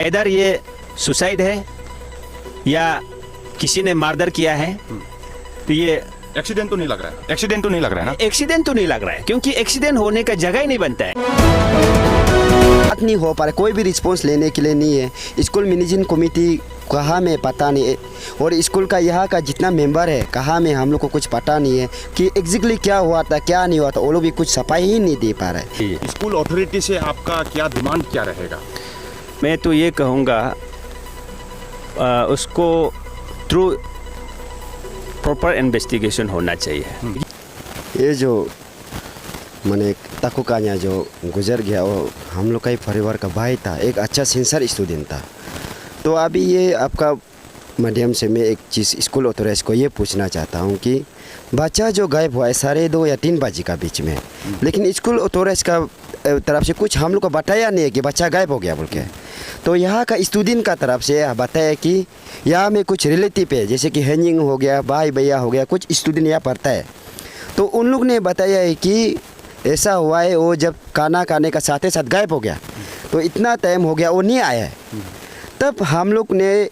इधर ये सुसाइड है या किसी ने मर्डर किया है। तो ये एक्सीडेंट तो नहीं लग रहा है, एक्सीडेंट तो नहीं लग रहा है ना। एक्सीडेंट तो नहीं लग रहा है, क्योंकि एक्सीडेंट होने का जगह ही नहीं बनता है। बात नहीं हो पा रहा, कोई भी रिस्पॉन्स लेने के लिए नहीं है। स्कूल मैनेजिंग कमेटी कहाँ में पता नहीं है, और स्कूल का यहाँ का जितना मेंबर है कहाँ में हम लोग को कुछ पता नहीं है कि एग्जैक्टली क्या हुआ था क्या नहीं हुआ था। वो लोग भी कुछ सफाई ही नहीं दे पा रहे हैं। स्कूल अथॉरिटी से आपका क्या डिमांड क्या रहेगा? मैं तो ये कहूँगा उसको थ्रू प्रॉपर इन्वेस्टिगेशन होना चाहिए। ये जो मैंने तकु कान्या जो गुजर गया वो हम लोग का ही परिवार का भाई था, एक अच्छा सिंसियर स्टूडेंट था। तो अभी ये आपका माध्यम से मैं एक चीज़ स्कूल अथॉरिटी को ये पूछना चाहता हूँ कि बच्चा जो गायब हुआ है 2:30 या 3 बजे का बीच में, लेकिन स्कूल अथॉरिटी का तरफ से कुछ हम लोग को बताया नहीं है कि बच्चा गायब हो गया बोल के। तो यहाँ का स्टूडेंट का तरफ से बताया कि यहाँ में कुछ रिलेटिव है, जैसे कि हैंगिंग हो गया, भाई भैया हो गया, कुछ स्टूडेंट यहाँ पढ़ता है। तो उन लोग ने बताया है कि ऐसा हुआ है, वो जब खाना खाने का साथ ही साथ गायब हो गया, तो इतना टाइम हो गया वो नहीं आया है। तब हम लोग ने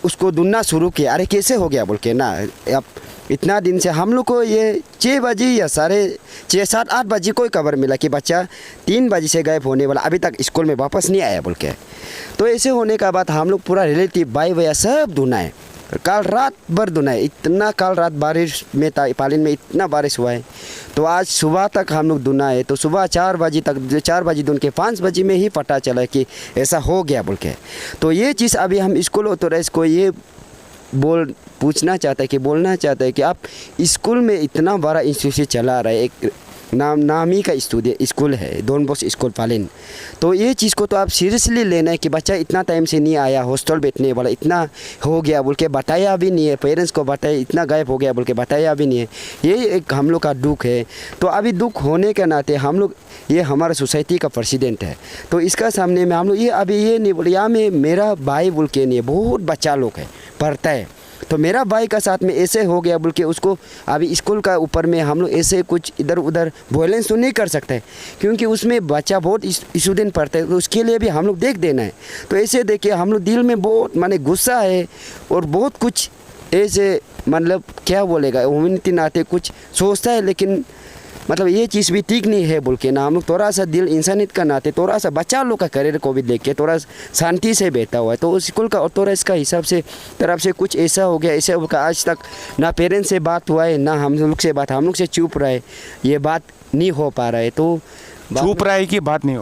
उसको ढूंढना शुरू किया, अरे कैसे हो गया बोल के ना। अब इतना दिन से हम लोग को ये 6 बजे या 6:30 7 8 बजे कोई खबर मिला कि बच्चा 3 बजे से गायब होने वाला, अभी तक स्कूल में वापस नहीं आया बोल के। तो ऐसे होने का बाद हम लोग पूरा रिलेटिव भाई भैया सब ढूंढा है, कल रात भर ढूंढा है। इतना कल रात बारिश में था, पालिन में इतना बारिश हुआ है। तो आज सुबह तक हम लोग ढूंढा है। तो सुबह 4 बजे तक, 4 बजे ढूंढ के 5 बजे में ही पता चला कि ऐसा हो गया बोल के। तो ये चीज़ अभी हम स्कूल अथॉरिटी को ये पूछना चाहता है कि बोलना चाहता है कि आप स्कूल में इतना बड़ा इंस्टीट्यूशन चला रहे, एक नामी का स्कूल है डॉन बॉस्को स्कूल पालिन। तो ये चीज़ को तो आप सीरियसली लेना है कि बच्चा इतना टाइम से नहीं आया, हॉस्टल बैठने वाला इतना हो गया बोल के बताया भी नहीं है, पेरेंट्स को बताया इतना गायब हो गया बोल के बताया भी नहीं है। ये एक हम लोग का दुख है। तो अभी दुख होने के नाते हम लोग, ये हमारा सोसाइटी का प्रेसिडेंट है, तो इसका सामने में हम लोग ये अभी ये नहीं बोले, यहाँ में मेरा भाई बोल के नहीं है, बहुत बच्चा लोग है पढ़ता है। तो मेरा भाई का साथ में ऐसे हो गया बोल के उसको अभी स्कूल का ऊपर में हम लोग ऐसे कुछ इधर उधर वायलेंस तो नहीं कर सकते, क्योंकि उसमें बच्चा बहुत स्टूडेंट पढ़ता है, तो उसके लिए भी हम लोग देख देना है। तो ऐसे देखिए हम लोग दिल में बहुत माने गुस्सा है और बहुत कुछ ऐसे मतलब क्या बोलेगा ह्यूमैनिटी नाते कुछ सोचता है, लेकिन मतलब ये चीज़ भी ठीक नहीं है बोल के ना। हम लोग थोड़ा सा दिल इंसानियत का नाते थोड़ा सा बच्चा लोग का करियर को भी देख के थोड़ा शांति से बैठा हुआ है। तो स्कूल का अथॉरिटी का हिसाब से तरफ से कुछ ऐसा हो गया, ऐसा होगा आज तक ना पेरेंट्स से बात हुआ है ना हम लोग से बात, हम लोग से चुप रहे, ये बात नहीं हो पा रहा है। तो चुप रहा है कि बात नहीं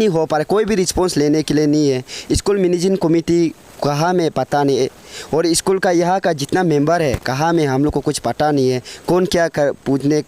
हो पा रहा है, कोई भी रिस्पॉन्स लेने के लिए नहीं है। स्कूल मैनेजिंग कमेटी कहाँ में पता नहीं है, और स्कूल का यहाँ का जितना मेंबर है कहाँ में हम लोग को कुछ पता नहीं है, कौन क्या पूछने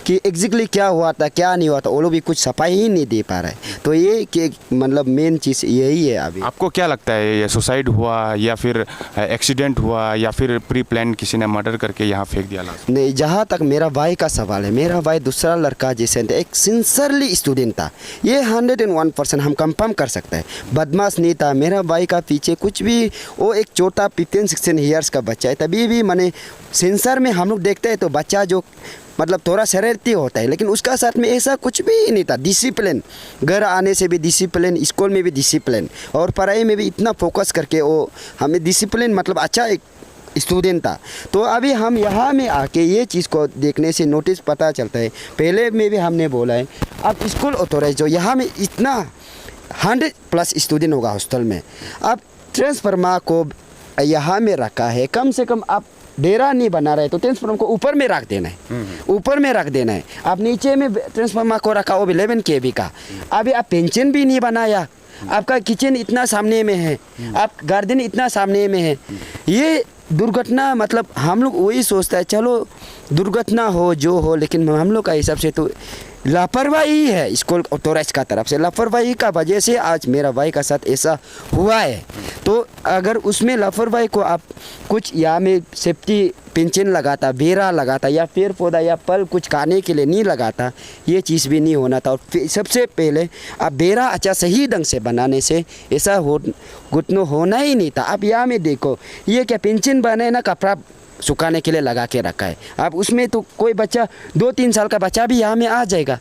कि एग्जैक्टली क्या हुआ था क्या नहीं हुआ था, वो लोग भी कुछ सफाई ही नहीं दे पा रहे हैं। तो ये कि मतलब मेन चीज़ यही है। अभी आपको क्या लगता है, ये सुसाइड हुआ या फिर एक्सीडेंट हुआ या फिर प्री प्लान किसी ने मर्डर करके यहाँ फेंक दिया लाश? नहीं, जहाँ तक मेरा भाई का सवाल है, मेरा भाई दूसरा लड़का जैसे एक सिंसियरली स्टूडेंट था, ये 101% हम कंफर्म कर सकते हैं। बदमाश नहीं था मेरा भाई का पीछे कुछ भी, वो एक छोटा 15-16 ईयर्स का बच्चा है, तभी भी मैंने सेंसर में हम लोग देखते हैं तो बच्चा जो मतलब थोड़ा शरारती होता है, लेकिन उसका साथ में ऐसा कुछ भी नहीं था। डिसिप्लिन, घर आने से भी डिसिप्लिन, स्कूल में भी डिसिप्लिन, और पढ़ाई में भी इतना फोकस करके वो हमें डिसिप्लिन मतलब अच्छा एक स्टूडेंट था। तो अभी हम यहाँ में आके ये चीज़ को देखने से नोटिस पता चलता है। पहले में भी हमने बोला है, अब स्कूल अथॉरिटी जो यहाँ में इतना 100+ स्टूडेंट होगा हॉस्टल में, अब ट्रांसफार्मर को यहाँ में रखा है, कम से कम आप डेरा नहीं बना रहे तो ट्रांसफार्मर को ऊपर में रख देना है, ऊपर में रख देना है। आप नीचे में ट्रांसफार्मर को रखा वो 11 kV का, अभी आप पेंशन भी नहीं बनाया, आपका किचन इतना सामने में है, आप गार्डन इतना सामने में है। ये दुर्घटना मतलब हम लोग वही सोचता है चलो दुर्घटना हो जो हो, लेकिन हम लोग का हिसाब से तो लापरवाही है स्कूल अथॉरिटी का तरफ से। लापरवाही का वजह से आज मेरा भाई का साथ ऐसा हुआ है। तो अगर उसमें लापरवाही को आप कुछ या में सेफ्टी पेंशन लगाता, बेरा लगाता, या पेड़ पौधा या फल कुछ खाने के लिए नहीं लगाता, ये चीज़ भी नहीं होना था। और सबसे पहले आप बेरा अच्छा सही ढंग से बनाने से ऐसा घुटना होना ही नहीं था। आप यहाँ में देखो, ये क्या पेंशन बने ना कपड़ा सुखाने के लिए लगा के रखा है। अब उसमें तो कोई बच्चा 2-3 साल का बच्चा भी यहाँ में आ जाएगा।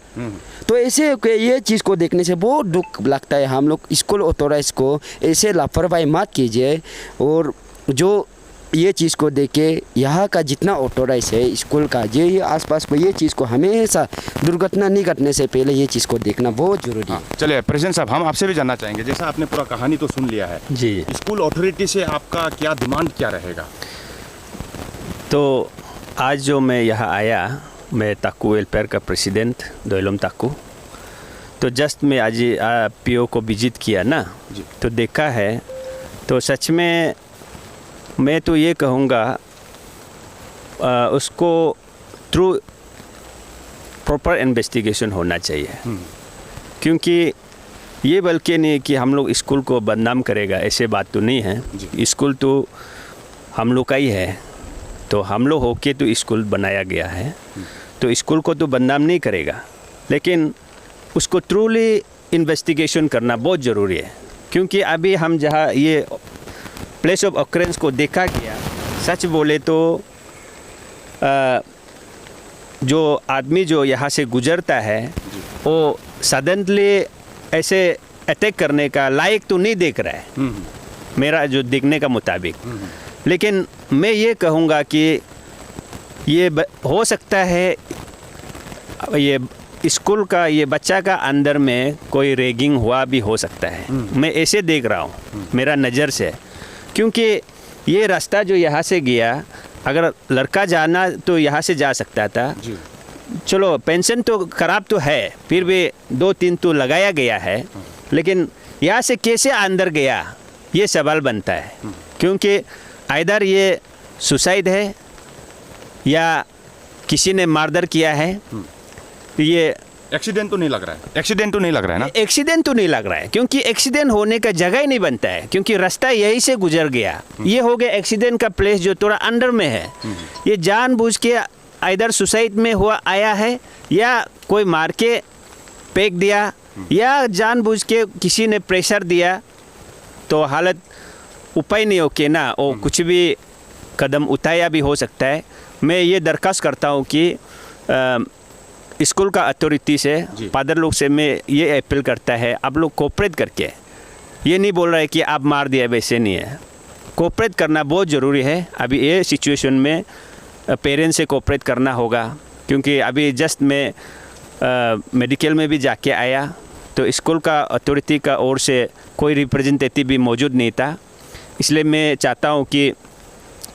तो ऐसे ये चीज़ को देखने से बहुत दुख लगता है। हम लोग स्कूल ऑथोराइज को ऐसे लापरवाही मत कीजिए, और जो ये चीज़ को देख के यहाँ का जितना ऑथोराइज है स्कूल का, ये आसपास को ये चीज़ को हमेशा दुर्घटना नहीं घटने से पहले ये चीज़ को देखना बहुत ज़रूरी है। चलिए प्रेसिडेंट साहब, हम आपसे भी जानना चाहेंगे, जैसा आपने पूरा कहानी तो सुन लिया है जी। स्कूल अथॉरिटी से आपका क्या डिमांड क्या रहेगा? तो आज जो मैं यहाँ आया, मैं ताकू वेलफेयर का प्रेसिडेंट दोयलम ताकू, तो जस्ट मैं आज पीओ को विजिट किया ना, तो देखा है, तो सच में मैं तो ये कहूँगा उसको थ्रू प्रॉपर इन्वेस्टिगेशन होना चाहिए। क्योंकि ये बल्कि नहीं कि हम लोग स्कूल को बदनाम करेगा, ऐसे बात तो नहीं है। स्कूल तो हम लोग का ही है, तो हम लोग होके तो स्कूल बनाया गया है, तो स्कूल को तो बदनाम नहीं करेगा, लेकिन उसको ट्रूली इन्वेस्टिगेशन करना बहुत ज़रूरी है। क्योंकि अभी हम जहाँ ये प्लेस ऑफ ऑकरेंस को देखा गया, सच बोले तो जो आदमी जो यहाँ से गुजरता है वो सडनली ऐसे अटैक करने का लायक तो नहीं देख रहा है, मेरा जो देखने का मुताबिक। लेकिन मैं ये कहूँगा कि ये हो सकता है ये स्कूल का ये बच्चा का अंदर में कोई रैगिंग हुआ भी हो सकता है। मैं ऐसे देख रहा हूँ मेरा नज़र से, क्योंकि ये रास्ता जो यहाँ से गया, अगर लड़का जाना तो यहाँ से जा सकता था। चलो पेंशन तो ख़राब तो है, फिर भी 2-3 तो लगाया गया है, लेकिन यहाँ से कैसे अंदर गया ये सवाल बनता है। क्योंकि आइदर ये सुसाइड है या किसी ने मर्डर किया है। ये एक्सीडेंट तो नहीं लग रहा है, एक्सीडेंट तो नहीं लग रहा है ना? एक्सीडेंट तो नहीं लग रहा है, क्योंकि एक्सीडेंट होने का जगह ही नहीं बनता है, क्योंकि रास्ता यही से गुजर गया। ये हो गया एक्सीडेंट का प्लेस जो थोड़ा अंडर में है। ये जानबूझ के आइदर सुसाइड में हुआ आया है, या कोई मार के फेंक दिया, या जानबूझ के किसी ने प्रेशर दिया, तो हालत उपाय नहीं होके ना, वो कुछ भी कदम उठाया भी हो सकता है। मैं ये दरख्वास्त करता हूँ कि स्कूल का अथॉरिटी से, फादर लोग से मैं ये अपील करता है, आप लोग कोऑपरेट करके, ये नहीं बोल रहा है कि आप मार दिया, वैसे नहीं है, कोऑपरेट करना बहुत ज़रूरी है। अभी ये सिचुएशन में पेरेंट्स से कोऑपरेट करना होगा, क्योंकि अभी जस्ट मैं मेडिकल में भी जाके आया, तो स्कूल का अथॉरिटी का ओर से कोई रिप्रेजेंटेटिव भी मौजूद नहीं था। इसलिए मैं चाहता हूँ कि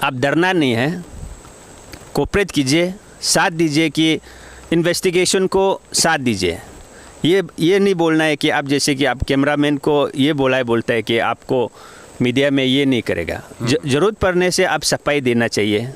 आप डरना नहीं है, कोऑपरेट कीजिए, साथ दीजिए, कि इन्वेस्टिगेशन को साथ दीजिए। ये नहीं बोलना है कि आप, जैसे कि आप कैमरामैन को ये बोलता है कि आपको मीडिया में ये नहीं करेगा। ज़रूरत पड़ने से आप सफाई देना चाहिए,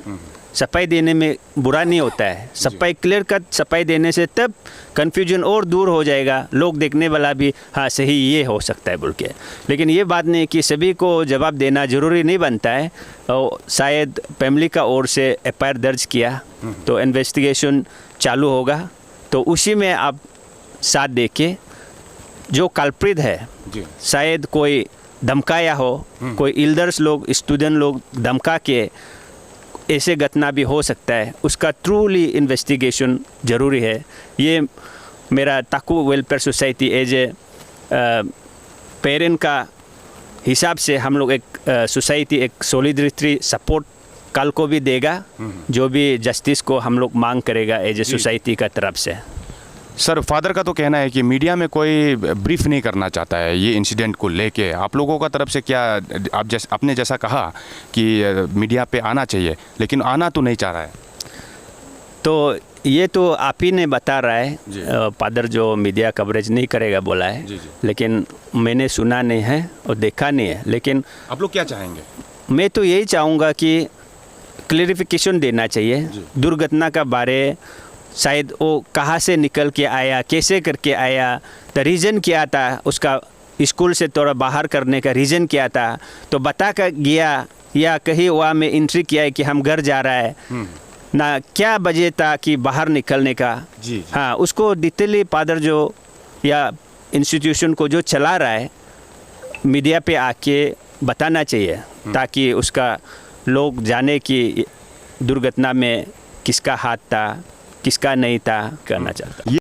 सफाई देने में बुरा नहीं होता है। सफाई क्लियर कट सफाई देने से तब कन्फ्यूजन और दूर हो जाएगा, लोग देखने वाला भी हाँ सही ये हो सकता है बोल के। लेकिन ये बात नहीं कि सभी को जवाब देना ज़रूरी नहीं बनता है। और शायद फैमिली का ओर से एफआईआर दर्ज किया, तो इन्वेस्टिगेशन चालू होगा, तो उसी में आप साथ देके जो कल्प्रिट है, शायद कोई धमकाया हो, कोई इल्डर्स लोग, स्टूडेंट लोग धमका के ऐसे घटना भी हो सकता है, उसका ट्रूली इन्वेस्टिगेशन ज़रूरी है। ये मेरा ताकू welfare society as a parent का हिसाब से हम लोग एक सोसाइटी एक सॉलिडरिटी सपोर्ट कल को भी देगा, जो भी जस्टिस को हम लोग मांग करेगा एज ए सोसाइटी का तरफ से। सर, फादर का तो कहना है कि मीडिया में कोई ब्रीफ नहीं करना चाहता है ये इंसिडेंट को लेके। आप लोगों का तरफ से क्या, आपने जैसा कहा कि मीडिया पे आना चाहिए, लेकिन आना तो नहीं चाह रहा है। तो ये तो आप ही ने बता रहा है, फादर जो मीडिया कवरेज नहीं करेगा बोला है, लेकिन मैंने सुना नहीं है और देखा नहीं है। लेकिन आप लोग क्या चाहेंगे? मैं तो यही चाहूँगा कि क्लैरिफिकेशन देना चाहिए दुर्घटना का बारे, शायद वो कहाँ से निकल के आया, कैसे करके आया, तो रीज़न क्या था, उसका स्कूल से थोड़ा बाहर करने का रीज़न क्या था, तो बता कर गया या कहीं वहाँ में एंट्री किया है कि हम घर जा रहा है ना, क्या वजह था कि बाहर निकलने का। हाँ, उसको डिटेली फादर जो या इंस्टीट्यूशन को जो चला रहा है मीडिया पे आके बताना चाहिए, ताकि उसका लोग जाने कि दुर्घटना में किसका हाथ था किसका नहीं था करना चाहता हूँ।